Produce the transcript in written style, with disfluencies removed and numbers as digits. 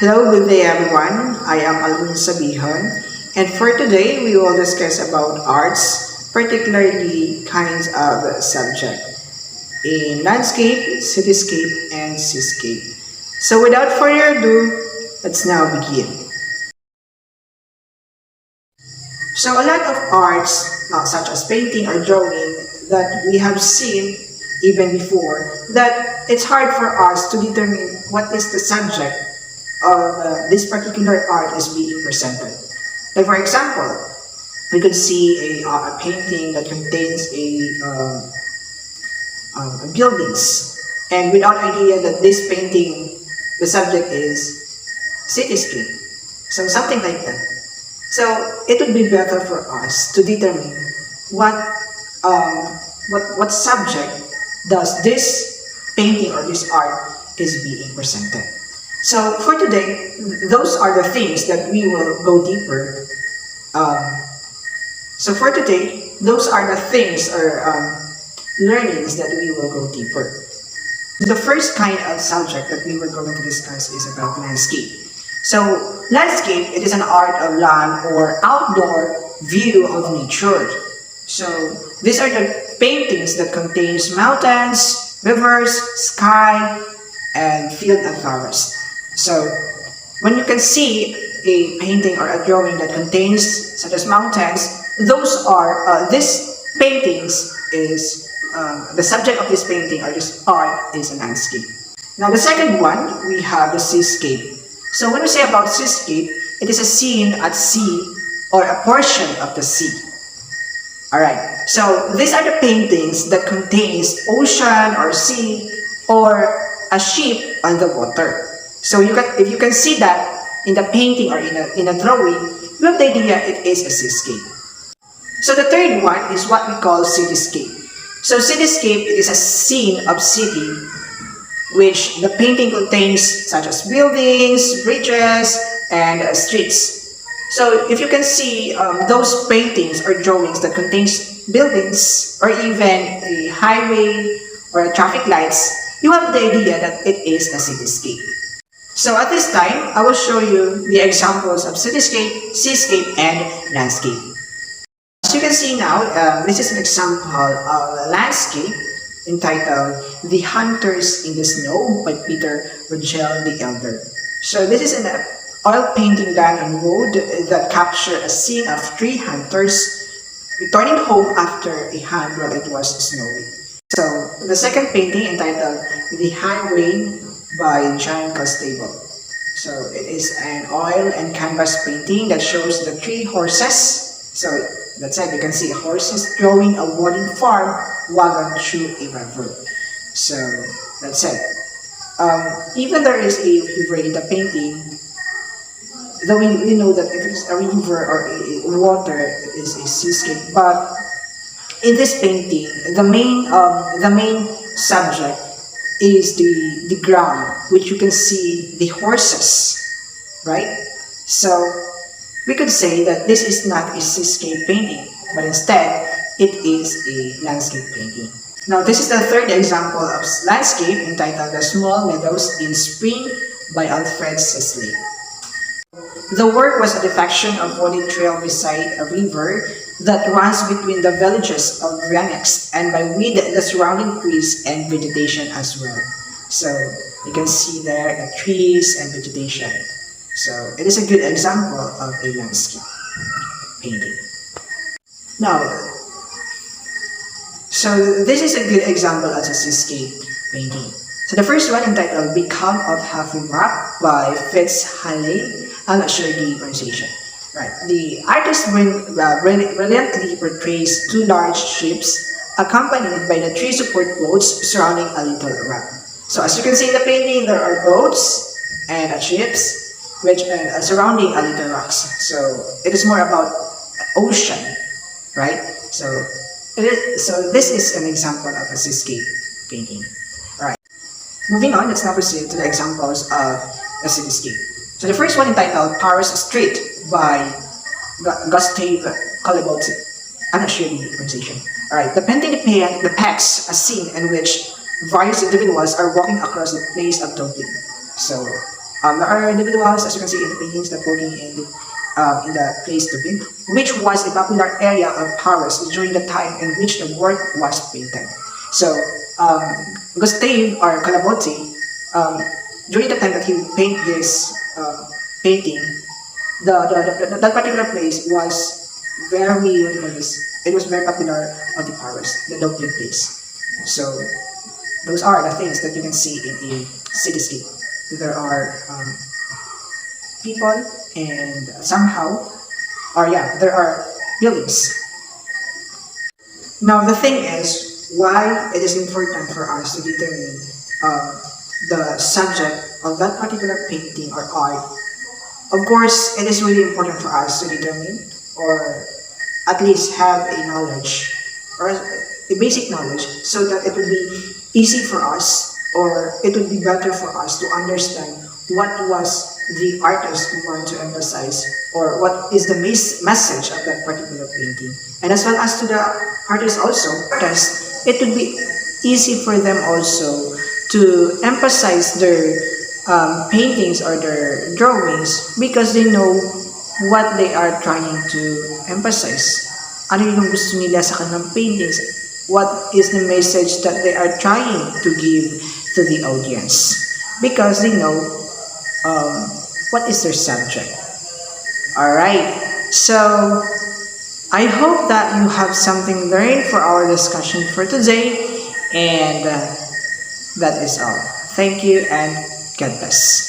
Hello, good day everyone. I am Alvin Sabihon, and for today we will discuss about arts, particularly kinds of subject in landscape, cityscape, and seascape. So without further ado, let's now begin. So a lot of arts, such as painting or drawing, that we have seen even before, that it's hard for us to determine what is the subject of this particular art is being presented. Like for example, we could see a painting that contains buildings, and without idea that this painting, the subject is cityscape, so something like that. So it would be better for us to determine what subject does this painting or this art is being presented. So for today, those are the things that we will go deeper. So for today, those are the things or learnings that we will go deeper. The first kind of subject that we were going to discuss is about landscape. So landscape, it is an art of land or outdoor view of nature. So these are the paintings that contains mountains, rivers, sky, and field and forest. So when you can see a painting or a drawing that contains such as mountains, those are this paintings is the subject of this painting or this art is a landscape. Now the second one, we have the seascape. So when we say about seascape, it is a scene at sea or a portion of the sea. Alright, so these are the paintings that contains ocean or sea or a ship on the water. So if you can see that in the painting or in a drawing, you have the idea it is a seascape. So the third one is what we call cityscape. So cityscape, it is a scene of city which the painting contains such as buildings, bridges, and streets. So if you can see those paintings or drawings that contains buildings or even a highway or traffic lights, you have the idea that it is a cityscape. So at this time, I will show you the examples of cityscape, seascape, and landscape. As you can see now, this is an example of a landscape entitled The Hunters in the Snow by Peter Rogel the Elder. So this is an oil painting done on wood that captures a scene of three hunters returning home after a hunt while it was snowy. So the second painting entitled The Highway by John Constable. So it is an oil and canvas painting that shows the three horses. So that's it, you can see horses drawing a wooden farm wagon through a river. So that's it. Even there is a river in the painting, though we know that if it's a river or a water, it is a seascape. But in this painting, the main subject is the ground, which you can see the horses, right? So we could say that this is not a seascape painting, but instead it is a landscape painting. Now this is the third example of landscape entitled The Small Meadows in Spring by Alfred Sisley. The work was a defection of wooded trail beside a river that runs between the villages of Rennex and by weed the surrounding trees and vegetation as well. So you can see there the trees and vegetation. So it is a good example of a landscape painting. Now, so this is a good example of a seascape painting. So the first one entitled Become of Happy Rock by Fitz Halley. I'm not sure the pronunciation. Right. The artist brilliantly portrays two large ships accompanied by the three support boats surrounding a little rock. So as you can see in the painting, there are boats and ships which are surrounding a little rocks. So it is more about ocean, right? So this is an example of a seascape painting. All right. Moving on, let's now proceed to the examples of a cityscape. So the first one entitled Paris Street by Gustave Courbet. I'm not sure the pronunciation. Alright, the painting depicts a scene in which various individuals are walking across the place of Dublin. So There are individuals, as you can see in the paintings, that working in the place to build, which was a popular area of Paris during the time in which the work was painted. So, Gustave or Calabotti, during the time that he painted this painting, that particular place was very, what do you call this? It was very popular on the Paris, the dumpling place. So, those are the things that you can see in a cityscape. There are people and somehow, or yeah, there are buildings. Now the thing is, why it is important for us to determine the subject of that particular painting or art. Of course, it is really important for us to determine or at least have a knowledge or a basic knowledge so that it would be easy for us or it would be better for us to understand what was the artist want to emphasize or what is the message of that particular painting. And as well as to the artist also, it would be easy for them also to emphasize their paintings or their drawings because they know what they are trying to emphasize. Ano yung gusto nila sa kanilang paintings? What is the message that they are trying to give to the audience? Because they know what is their subject. Alright, so I hope that you have something learned for our discussion for today, and that is all. Thank you and God bless.